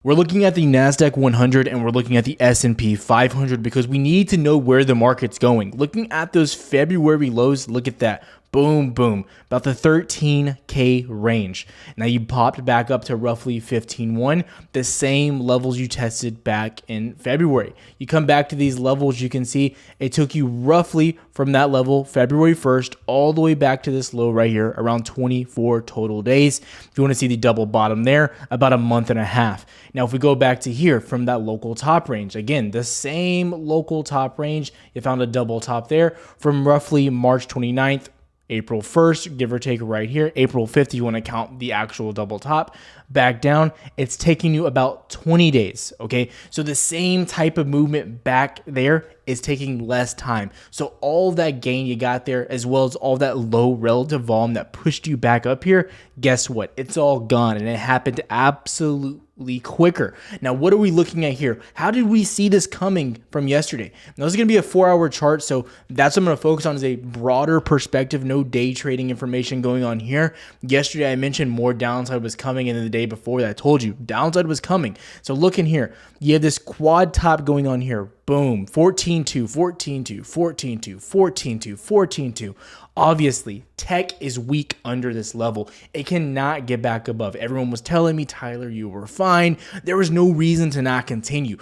We're looking at the Nasdaq 100 and we're looking at the SP 500 because we need to know where the market's going. Looking at those February lows, look at that. Boom, boom, about the 13K range. Now you popped back up to roughly 15.1, the same levels you tested back in February. You come back to these levels, you can see it took you roughly from that level, February 1st, all the way back to this low right here, around 24 total days. If you want to see the double bottom there, about a month and a half. Now, if we go back to here from that local top range, again, the same local top range, you found a double top there from roughly March 29th, April 1st, give or take right here, April 5th, you want to count the actual double top, back down, it's taking you about 20 days, okay? So the same type of movement back there is taking less time. So all that gain you got there, as well as all that low relative volume that pushed you back up here, guess what? It's all gone, and it happened absolutely quicker. Now, what are we looking at here? How did we see this coming from yesterday? Now, this is going to be a 4-hour chart, so that's what I'm going to focus on is a broader perspective, no day trading information going on here. Yesterday, I mentioned more downside was coming, and then the day before that, I told you downside was coming. So look in here. You have this quad top going on here. Boom, 14.2, 14.2, 14.2, 14.2, 14.2. Obviously, tech is weak under this level. It cannot get back above. Everyone was telling me, Tyler, you were fine. There was no reason to not continue.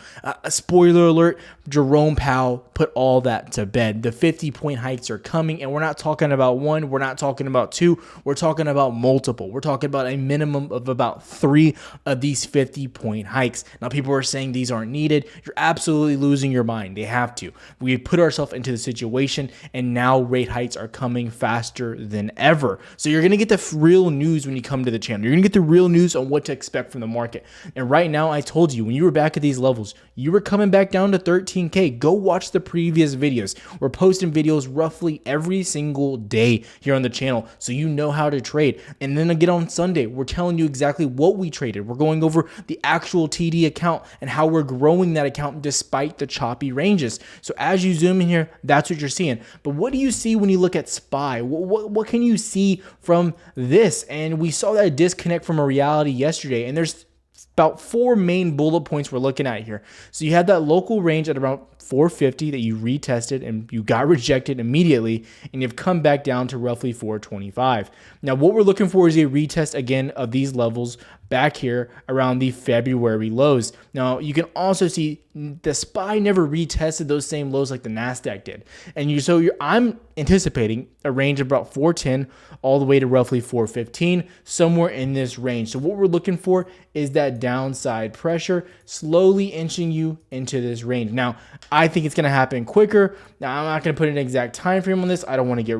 Spoiler alert, Jerome Powell put all that to bed. The 50-point hikes are coming, and we're not talking about one. We're not talking about two. We're talking about multiple. We're talking about a minimum of about 3 of these 50-point hikes. Now, people are saying these aren't needed. You're absolutely losing your mind. They have to. We put ourselves into the situation, and now rate hikes are coming faster than ever. So you're going to get the real news when you come to the channel. You're going to get the real news on what to expect from the market. And right now, I told you, when you were back at these levels, you were coming back down to 13K. Go watch the previous videos. We're posting videos roughly every single day here on the channel, so you know how to trade. And then again on Sunday, we're telling you exactly what we traded. We're going over the actual TD account and how we're growing that account despite the choppy ranges. So as you zoom in here, that's what you're seeing. But what do you see when you look at SPY? What can you see from this? And we saw that disconnect from a reality yesterday, and there's about 4 main bullet points we're looking at here. So you had that local range at about 450 that you retested and you got rejected immediately, and you've come back down to roughly 425. Now, what we're looking for is a retest again of these levels back here around the February lows. Now, you can also see the SPY never retested those same lows like the Nasdaq did. And I'm anticipating a range of about 410 all the way to roughly 415, somewhere in this range. So what we're looking for is that downside pressure slowly inching you into this range. Now, I think it's going to happen quicker. Now, I'm not going to put an exact time frame on this. I don't want to get,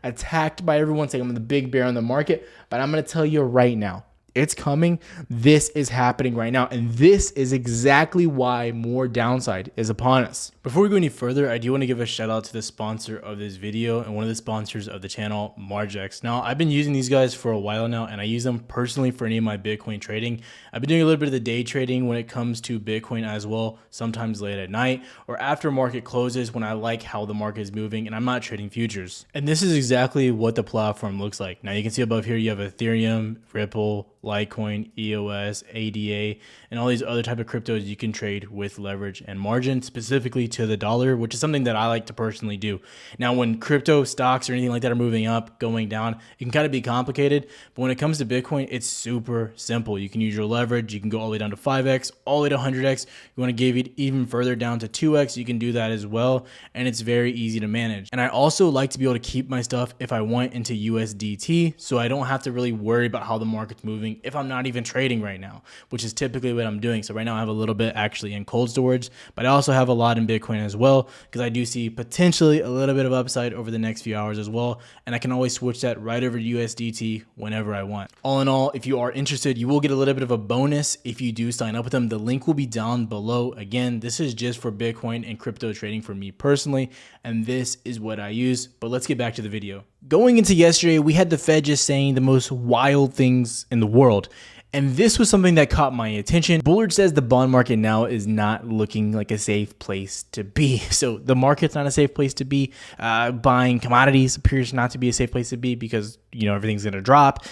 attacked by everyone saying I'm the big bear on the market, but I'm going to tell you right now, it's coming. This is happening right now. And this is exactly why more downside is upon us. Before we go any further, I do want to give a shout out to the sponsor of this video and one of the sponsors of the channel, Margex. Now, I've been using these guys for a while now, and I use them personally for any of my Bitcoin trading. I've been doing a little bit of the day trading when it comes to Bitcoin as well, sometimes late at night or after market closes when I like how the market is moving and I'm not trading futures. And this is exactly what the platform looks like. Now, you can see above here, you have Ethereum, Ripple, Litecoin, EOS, ADA, and all these other type of cryptos you can trade with leverage and margin, specifically to the dollar, which is something that I like to personally do. Now, when crypto stocks or anything like that are moving up, going down, it can kind of be complicated. But when it comes to Bitcoin, it's super simple. You can use your leverage. You can go all the way down to 5x, all the way to 100x. You want to give it even further down to 2x, you can do that as well. And it's very easy to manage. And I also like to be able to keep my stuff if I want into USDT, so I don't have to really worry about how the market's moving if I'm not even trading right now, which is typically what I'm doing. So right now I have a little bit actually in cold storage, but I also have a lot in Bitcoin as well, because I do see potentially a little bit of upside over the next few hours as well. And I can always switch that right over to USDT whenever I want. All in all, if you are interested, you will get a little bit of a bonus if you do sign up with them. The link will be down below. Again, this is just for Bitcoin and crypto trading for me personally, and this is what I use. But let's get back to the video. Going into yesterday, we had the Fed just saying the most wild things in the world. And this was something that caught my attention. Bullard says the bond market now is not looking like a safe place to be. So the market's not a safe place to be. Buying commodities appears not to be a safe place to be because, everything's going to drop.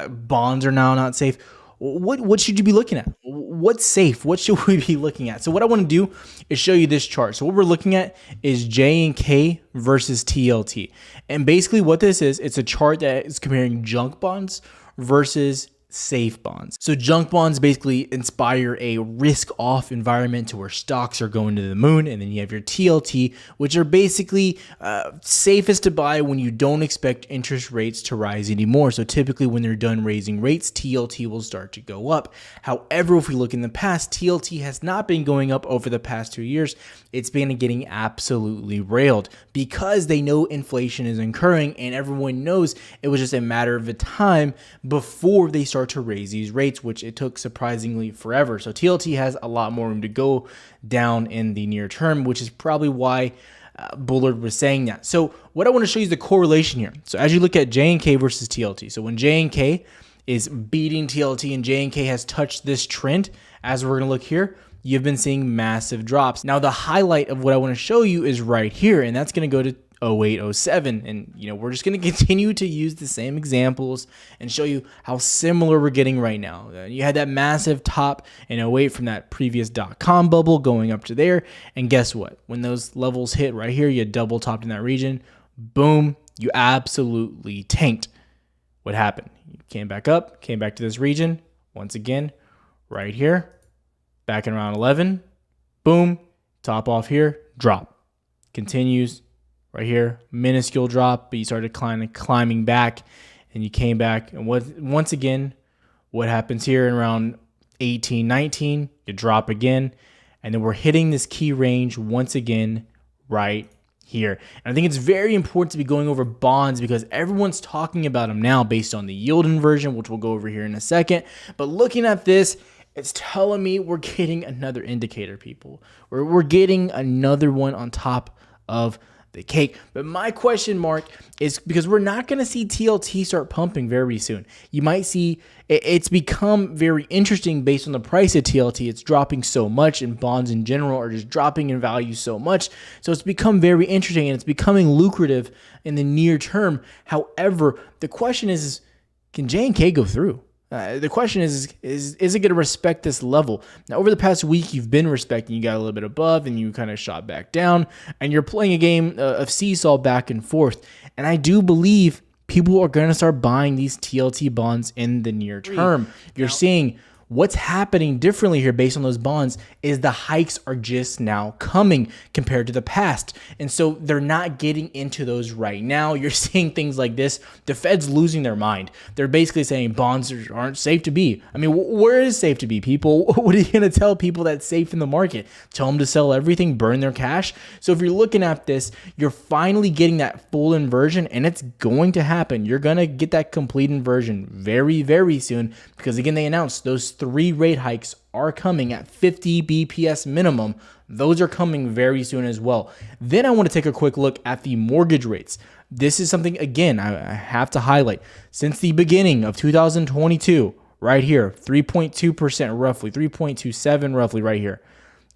Bonds are now not safe. what should you be looking at? What's safe? What should we be looking at? So what I want to do is show you this chart. So what we're looking at is J and K versus TLT. And basically what this is, it's a chart that is comparing junk bonds versus safe bonds. So junk bonds basically inspire a risk-off environment to where stocks are going to the moon, and then you have your TLT, which are basically safest to buy when you don't expect interest rates to rise anymore. So typically when they're done raising rates, TLT will start to go up. However, if we look in the past, TLT has not been going up over the past 2 years. It's been getting absolutely railed because they know inflation is occurring, and everyone knows it was just a matter of time before they start to raise these rates, which it took surprisingly forever. So TLT has a lot more room to go down in the near term, which is probably why Bullard was saying that. So what I want to show you is the correlation here. So as you look at J and K versus TLT, so when J and K is beating TLT and J and K has touched this trend, as we're going to look here, you've been seeing massive drops. Now the highlight of what I want to show you is right here, and that's going to go to 08, 07. And we're just going to continue to use the same examples and show you how similar we're getting right now. You had that massive top in 08 from that previous .com bubble going up to there. And guess what? When those levels hit right here, you double topped in that region. Boom, you absolutely tanked. What happened? You came back up, came back to this region. Once again, right here, back in around 11. Boom, top off here, drop. Continues. Right here, minuscule drop, but you started climbing back, and you came back. And once again, what happens here in around 18, 19, you drop again, and then we're hitting this key range once again right here. And I think it's very important to be going over bonds because everyone's talking about them now based on the yield inversion, which we'll go over here in a second. But looking at this, it's telling me we're getting another indicator, people. We're getting another one on top of the cake. But my question mark is because we're not going to see TLT start pumping very soon. You might see it's become very interesting based on the price of TLT. It's dropping so much, and bonds in general are just dropping in value so much. So it's become very interesting and it's becoming lucrative in the near term. However, the question is can J and K go through? The question is it going to respect this level? Now, over the past week, you've been respecting. You got a little bit above, and you kind of shot back down, and you're playing a game of seesaw back and forth. And I do believe people are going to start buying these TLT bonds in the near term. You're seeing what's happening differently here based on those bonds is the hikes are just now coming compared to the past. And so they're not getting into those right now. You're seeing things like this. The Fed's losing their mind. They're basically saying bonds aren't safe to be. I mean, where is safe to be, people? What are you going to tell people that's safe in the market? Tell them to sell everything, burn their cash? So if you're looking at this, you're finally getting that full inversion, and it's going to happen. You're going to get that complete inversion very, very soon because, again, they announced those 3 rate hikes are coming at 50 BPS minimum. Those are coming very soon as well. Then I want to take a quick look at the mortgage rates. This is something, again, I have to highlight. Since the beginning of 2022, right here, 3.2% roughly, 3.27 roughly right here.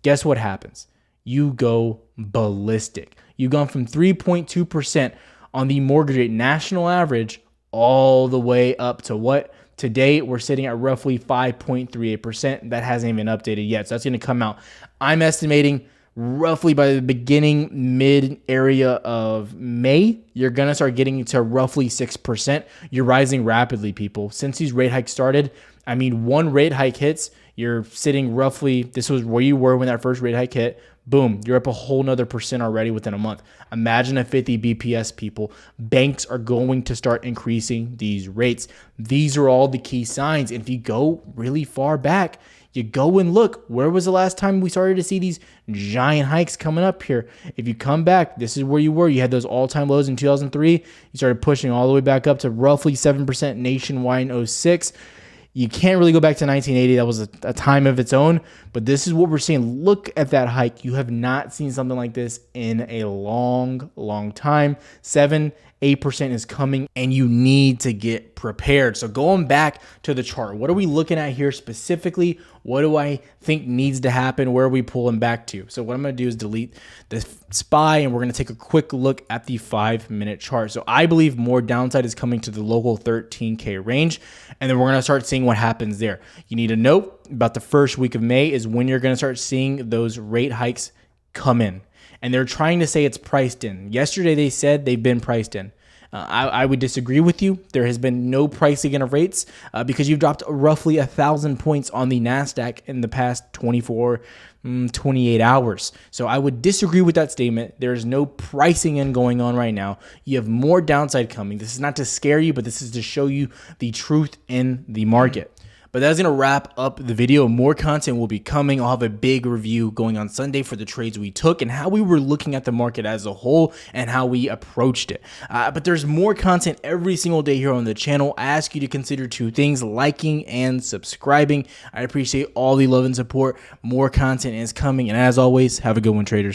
Guess what happens? You go ballistic. You've gone from 3.2% on the mortgage rate national average all the way up to what? Today, we're sitting at roughly 5.38%. That hasn't even updated yet. So that's going to come out. I'm estimating roughly by the beginning, mid area of May, you're going to start getting to roughly 6%. You're rising rapidly, people. Since these rate hikes started, I mean, one rate hike hits, you're sitting roughly, this was where you were when that first rate hike hit. Boom, you're up a whole nother percent already within a month. Imagine a 50 BPS, people. Banks are going to start increasing these rates. These are all the key signs. And if you go really far back, you go and look, where was the last time we started to see these giant hikes coming up here? If you come back, this is where you were. You had those all-time lows in 2003. You started pushing all the way back up to roughly 7% nationwide in 06. You can't really go back to 1980. That was a time of its own. But this is what we're seeing. Look at that hike. You have not seen something like this in a long, long time. 7-8% is coming, and you need to get prepared. So going back to the chart, what are we looking at here specifically? What do I think needs to happen? Where are we pulling back to? So what I'm going to do is delete the SPY, and we're going to take a quick look at the 5-minute chart. So I believe more downside is coming to the local 13K range, and then we're going to start seeing what happens there. You need to know about the first week of May is when you're going to start seeing those rate hikes come in. And they're trying to say it's priced in. Yesterday they said they've been priced in. I would disagree with you. There has been no pricing in of rates because you've dropped roughly 1,000 points on the Nasdaq in the past 28 hours. So I would disagree with that statement. There's no pricing in going on right now. You have more downside coming. This is not to scare you, but this is to show you the truth in the market. But that's going to wrap up the video. More content will be coming. I'll have a big review going on Sunday for the trades we took and how we were looking at the market as a whole and how we approached it. But there's more content every single day here on the channel. I ask you to consider 2 things, liking and subscribing. I appreciate all the love and support. More content is coming. And as always, have a good one, traders.